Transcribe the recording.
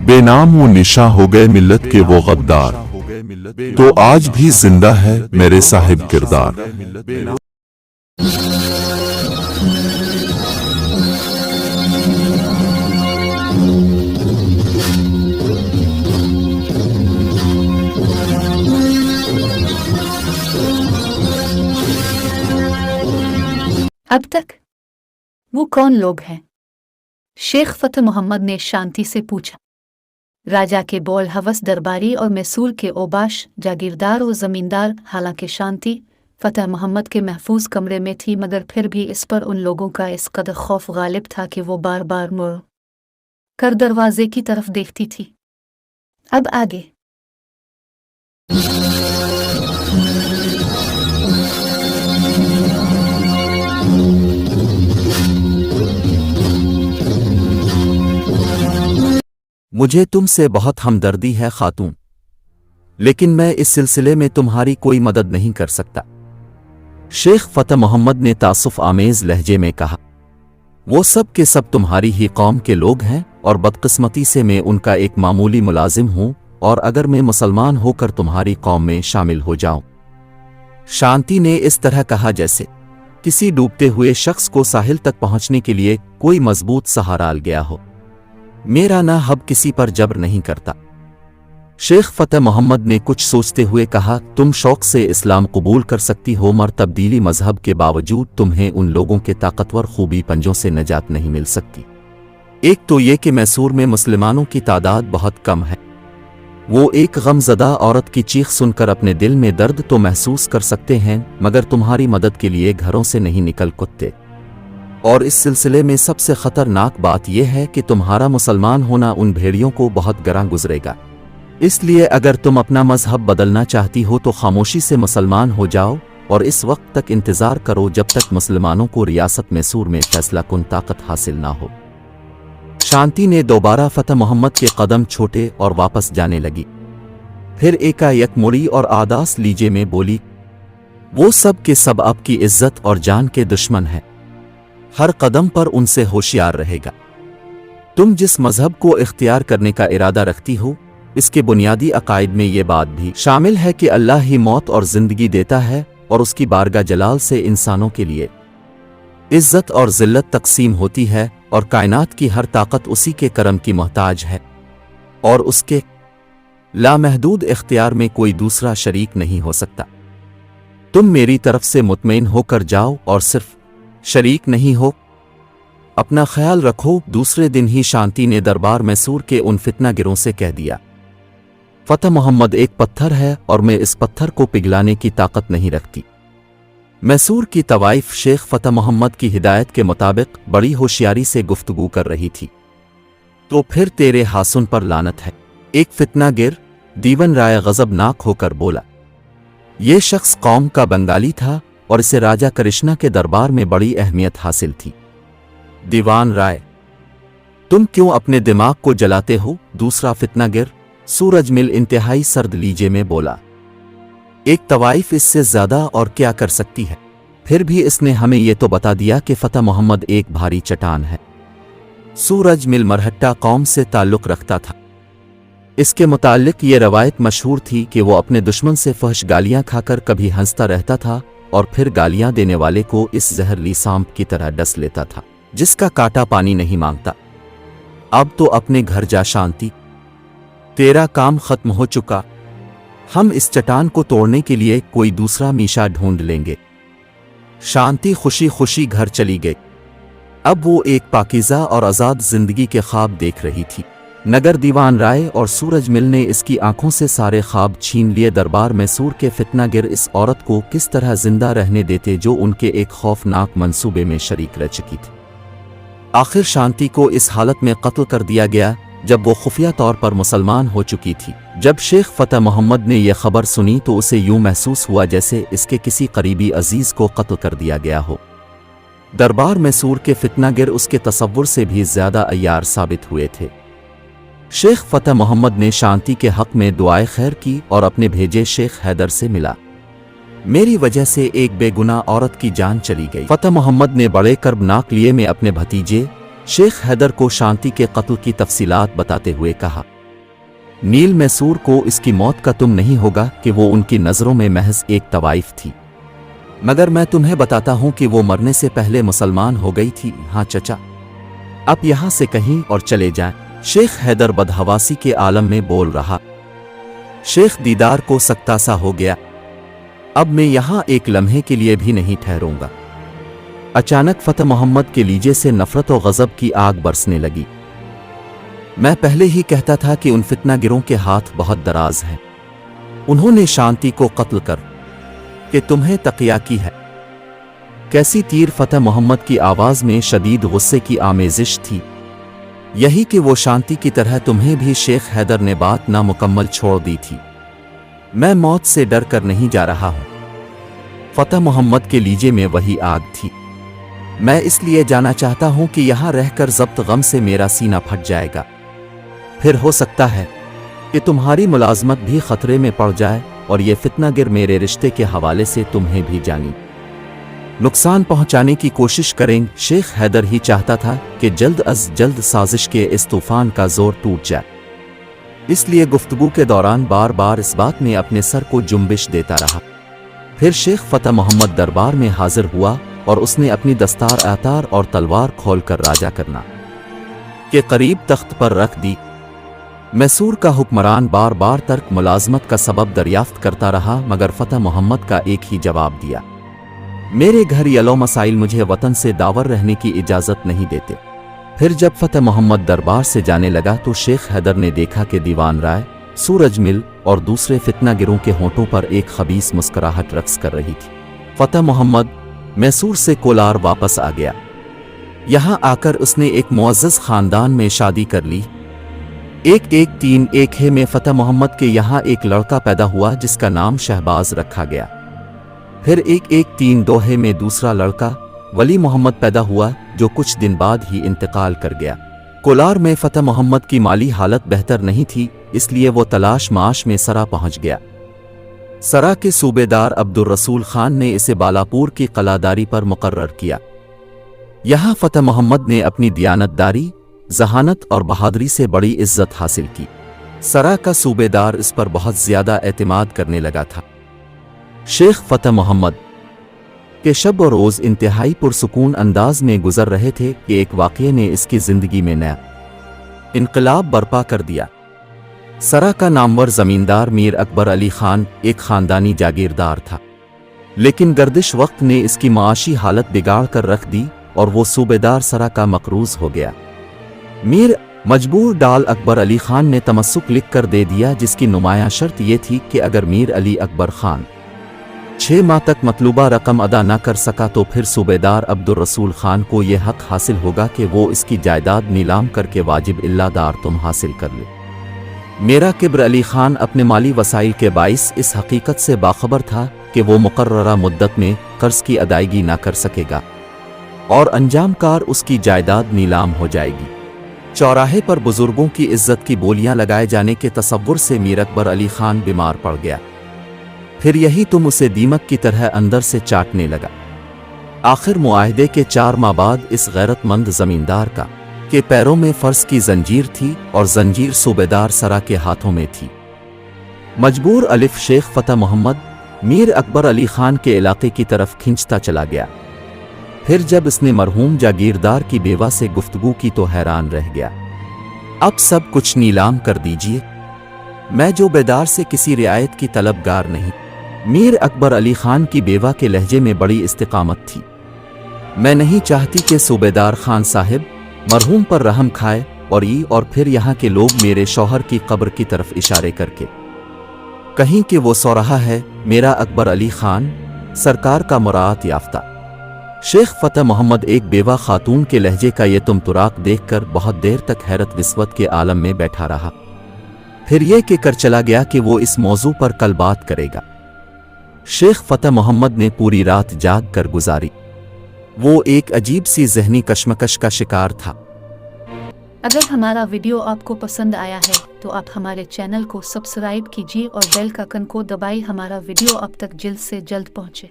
बेनाम वो निशा हो गए मिल्लत के वो गद्दार, तो आज भी जिंदा है मेरे साहिब किरदार। अब तक वो कौन लोग हैं? शेख फतेह मोहम्मद ने शांति से पूछा। राजा के बोल हवस दरबारी और मैसूर के ओबाश, जागीरदार और जमींदार। हालांकि शांति फतेह मोहम्मद के महफूज कमरे में थी, मगर फिर भी इस पर उन लोगों का इस कदर खौफ गालिब था कि वो बार बार मुड़ कर दरवाजे की तरफ देखती थी। अब आगे। मुझे तुमसे बहुत हमदर्दी है खातून, लेकिन मैं इस सिलसिले में तुम्हारी कोई मदद नहीं कर सकता। शेख फतेह मोहम्मद ने तासुफ आमेज लहजे में कहा, वो सब के सब तुम्हारी ही कौम के लोग हैं और बदकिस्मती से मैं उनका एक मामूली मुलाजिम हूं, और अगर मैं मुसलमान होकर तुम्हारी कौम में शामिल हो जाऊं। शांति ने इस तरह कहा जैसे किसी डूबते हुए शख्स को साहिल तक पहुंचने के लिए कोई मजबूत सहारा आ गया हो। मेरा ना हब किसी पर जबर नहीं करता। शेख फतेह मोहम्मद ने कुछ सोचते हुए कहा, तुम शौक से इस्लाम कबूल कर सकती हो, मगर तब्दीली मजहब के बावजूद तुम्हें उन लोगों के ताकतवर खूबी पंजों से नजात नहीं मिल सकती। एक तो ये कि मैसूर में मुसलमानों की तादाद बहुत कम है। वो एक गमज़दा औरत की चीख सुनकर अपने दिल में दर्द तो महसूस कर सकते हैं, मगर तुम्हारी मदद के लिए घरों से नहीं निकल कुत्ते। और इस सिलसिले में सबसे खतरनाक बात यह है कि तुम्हारा मुसलमान होना उन भेड़ियों को बहुत गरां गुजरेगा। इसलिए अगर तुम अपना मजहब बदलना चाहती हो तो खामोशी से मुसलमान हो जाओ और इस वक्त तक इंतजार करो जब तक मुसलमानों को रियासत मैसूर में फैसला कुन ताकत हासिल ना हो। शांति ने दोबारा फतेह मोहम्मद के कदम छोटे और वापस जाने लगी। फिर एकाएक मुड़ी और आदास लीजे में बोली, वो सब के सब आपकी इज्जत और जान के दुश्मन हैं। हर कदम पर उनसे होशियार रहेगा। तुम जिस मजहब को इख्तियार करने का इरादा रखती हो, इसके बुनियादी अकायद में ये बात भी शामिल है कि अल्लाह ही मौत और जिंदगी देता है और उसकी बारगाह जलाल से इंसानों के लिए इज्जत और जिल्लत तकसीम होती है, और कायनात की हर ताकत उसी के करम की मोहताज है, और उसके लामहदूद इख्तियार में कोई दूसरा शरीक नहीं हो सकता। तुम मेरी तरफ से मुतमईन होकर जाओ और सिर्फ शरीक नहीं हो। अपना ख्याल रखो। दूसरे दिन ही शांति ने दरबार मैसूर के उन फितनागिरों से कह दिया, फतेह मोहम्मद एक पत्थर है और मैं इस पत्थर को पिघलाने की ताकत नहीं रखती। मैसूर की तवाइफ शेख फतेह मोहम्मद की हिदायत के मुताबिक बड़ी होशियारी से गुफ्तगू कर रही थी। तो फिर तेरे हासुन पर लानत है। एक फितनागिर दीवन राय गजबनाक होकर बोला। ये शख्स कौम का बंगाली था और इसे राजा कृष्णा के दरबार में बड़ी अहमियत हासिल थी। दीवान राय, तुम क्यों अपने दिमाग को जलाते हो? दूसरा फितनागिर सूरजमिल इंतहाई सर्द लीजे में बोला। एक तवाइफ इससे ज्यादा और क्या कर सकती है? फिर भी इसने हमें यह तो बता दिया कि फतेह मोहम्मद एक भारी चट्टान है। सूरजमिल मरहट्टा कौम से ताल्लुक रखता था। इसके मुताल्लिक ये रवायत मशहूर थी कि वो अपने दुश्मन से फहश गालियां खाकर कभी हंसता रहता था और फिर गालियां देने वाले को इस जहरीली सांप की तरह डस लेता था जिसका कांटा पानी नहीं मांगता। अब तो अपने घर जा शांति, तेरा काम खत्म हो चुका। हम इस चट्टान को तोड़ने के लिए कोई दूसरा मीशा ढूंढ लेंगे। शांति खुशी खुशी घर चली गई। अब वो एक पाकीज़ा और आज़ाद जिंदगी के ख्वाब देख रही थी। नगर दीवान राय और सूरजमिल ने इसकी आंखों से सारे ख्वाब छीन लिए। दरबार मैसूर के फितनागिर इस औरत को किस तरह जिंदा रहने देते जो उनके एक खौफनाक मंसूबे में शरीक रह चुकी थी। आखिर शांति को इस हालत में कत्ल कर दिया गया जब वो खुफिया तौर पर मुसलमान हो चुकी थी। जब शेख फतेह मोहम्मद ने यह खबर सुनी तो उसे यूं महसूस हुआ जैसे इसके किसी करीबी अजीज को कत्ल कर दिया गया हो। दरबार मैसूर के फितनागिर उसके तसव्वुर से भी ज्यादा अय्यार साबित हुए थे। शेख फतेह मोहम्मद ने शांति के हक में दुआए खैर की और अपने भेजे शेख हैदर से मिला। मेरी वजह से एक बेगुनाह औरत की जान चली गई। फतेह मोहम्मद ने बड़े कर्बनाक लिए में अपने भतीजे शेख हैदर को शांति के कत्ल की तफसीलात बताते हुए कहा। नील मैसूर को इसकी मौत का तुम नहीं होगा कि वो उनकी नज़रों में महज एक तवाइफ थी, मगर मैं तुम्हें बताता हूं कि वो मरने से पहले मुसलमान हो गई थी। हाँ चचा, अब यहां से कहीं और चले जाएं। शेख हैदर बदहवासी के आलम में बोल रहा। शेख दीदार को सकता सा हो गया। अब मैं यहां एक लम्हे के लिए भी नहीं ठहरूंगा। अचानक फतेह मोहम्मद के लीजे से नफरत और गजब की आग बरसने लगी। मैं पहले ही कहता था कि उन फितना गिरों के हाथ बहुत दराज हैं। उन्होंने शांति को कत्ल कर कि तुम्हें तकिया की है। कैसी तीर फतेह मोहम्मद की आवाज में शदीद गुस्से की आमेजिश थी। यही कि वो शांति की तरह तुम्हें भी शेख हैदर ने बात नामुकम्मल छोड़ दी थी। मैं मौत से डर कर नहीं जा रहा हूं। फतेह मोहम्मद के लीजे में वही आग थी। मैं इसलिए जाना चाहता हूं कि यहां रहकर जब्त गम से मेरा सीना फट जाएगा। फिर हो सकता है कि तुम्हारी मुलाजमत भी खतरे में पड़ जाए और ये फितनागिर मेरे रिश्ते के हवाले से तुम्हें भी जानी नुकसान पहुंचाने की कोशिश करेंगे। शेख हैदर ही चाहता था कि जल्द अज जल्द साजिश के इस तूफान का जोर टूट जाए, इसलिए गुफ्तगू के दौरान बार बार इस बात में अपने सर को जुम्बिश देता रहा। फिर शेख फतेह मोहम्मद दरबार में हाजिर हुआ और उसने अपनी दस्तार आतार और तलवार खोलकर राजा करना के करीब तख्त पर रख दी। मैसूर का हुक्मरान बार बार तर्क मुलाजमत का सबब दरियाफ्त करता रहा, मगर फतेह मोहम्मद का एक ही जवाब दिया, मेरे घर यलो मसाइल मुझे वतन से दावर रहने की इजाज़त नहीं देते। फिर जब फतेह मोहम्मद दरबार से जाने लगा तो शेख हैदर ने देखा कि दीवान राय, सूरज मिल और दूसरे फितनागिरों के होंठों पर एक खबीस मुस्कुराहट रक्स कर रही थी। फतेह मोहम्मद मैसूर से कोलार वापस आ गया। यहां आकर उसने एक मुअज़्ज़ज़ खानदान में शादी कर ली। 1131 में फतेह मोहम्मद के यहाँ एक लड़का पैदा हुआ जिसका नाम शहबाज रखा गया। फिर 1132 में दूसरा लड़का वली मोहम्मद पैदा हुआ जो कुछ दिन बाद ही इंतकाल कर गया। कोलार में फतेह मोहम्मद की माली हालत बेहतर नहीं थी, इसलिए वो तलाश माश में सरा पहुंच गया। सरा के सूबेदार अब्दुल रसूल खान ने इसे बालापुर की कलादारी पर मुकर्रर किया। यहाँ फतेह मोहम्मद ने अपनी दियानतदारी, जहानत और बहादुरी से बड़ी इज्जत हासिल की। सरा का सूबेदार इस पर बहुत ज्यादा एतमाद करने लगा था। शेख फतेह मोहम्मद के शब और रोज इंतहाई पुरसुकून अंदाज में गुजर रहे थे कि एक वाक़ये ने इसकी जिंदगी में नया इनकलाब बर्पा कर दिया। सरा का नामवर जमींदार मीर अकबर अली खान एक खानदानी जागीरदार था, लेकिन गर्दिश वक्त ने इसकी माशी हालत बिगाड़ कर रख दी और वो सूबेदार सरा का मकरूज हो गया। मीर मजबूर डाल अकबर अली खान ने तमस्सुक लिख कर दे दिया, जिसकी नुमायां शर्त ये थी कि अगर मीर अली अकबर खान 6 माह तक मतलूबा रकम अदा न कर सका तो फिर सूबेदार अब्दुल रसूल खान को यह हक हासिल होगा कि वो इसकी जायदाद नीलाम करके वाजिब इल्लादार तुम हासिल कर ले। मेरा किब्र अली खान अपने माली वसाइल के बाइस इस हकीकत से बाखबर था कि वो मुकर्ररा मुद्दत में कर्ज की अदायगी ना कर सकेगा और अंजामकार उसकी जायदाद नीलाम हो जाएगी। चौराहे पर बुजुर्गों की इज्जत की बोलियां लगाए जाने के तसव्वुर से मीर अकबर अली खान बीमार पड़ गया। फिर यही तुम उसे दीमक की तरह अंदर से चाटने लगा। आखिर मुआहदे के 4 माह बाद इस गैरतमंद जमींदार का के पैरों में फर्ज की जंजीर थी और जंजीर सूबेदार सरा के हाथों में थी। मजबूर अलिफ शेख फतेह मोहम्मद मीर अकबर अली खान के इलाके की तरफ खींचता चला गया। फिर जब इसने मरहूम जागीरदार की बेवा से गुफ्तगू की तो हैरान रह गया। अब सब कुछ नीलाम कर दीजिए, मैं जो बेदार से किसी रियायत की तलबगार नहीं। मीर अकबर अली खान की बेवा के लहजे में बड़ी इस्तिकामत थी। मैं नहीं चाहती कि सूबेदार खान साहिब मरहूम पर रहम खाए और फिर यहाँ के लोग मेरे शौहर की कब्र की तरफ इशारे करके कहीं कि वो सो रहा है मेरा अकबर अली खान सरकार का मुराद याफ्ता। शेख फतेह मोहम्मद एक बेवा खातून के लहजे का ये तुम तुराक देखकर बहुत देर तक हैरत विस्वत के आलम में बैठा रहा। फिर यह कहकर चला गया कि वो इस मौजू पर कल बात करेगा। शेख फतेह मोहम्मद ने पूरी रात जाग कर गुजारी। वो एक अजीब सी जहनी कश्मकश का शिकार था। अगर हमारा वीडियो आपको पसंद आया है तो आप हमारे चैनल को सब्सक्राइब कीजिए और बेल का आइकन को दबाइए। हमारा वीडियो आप तक जल्द से जल्द पहुंचे।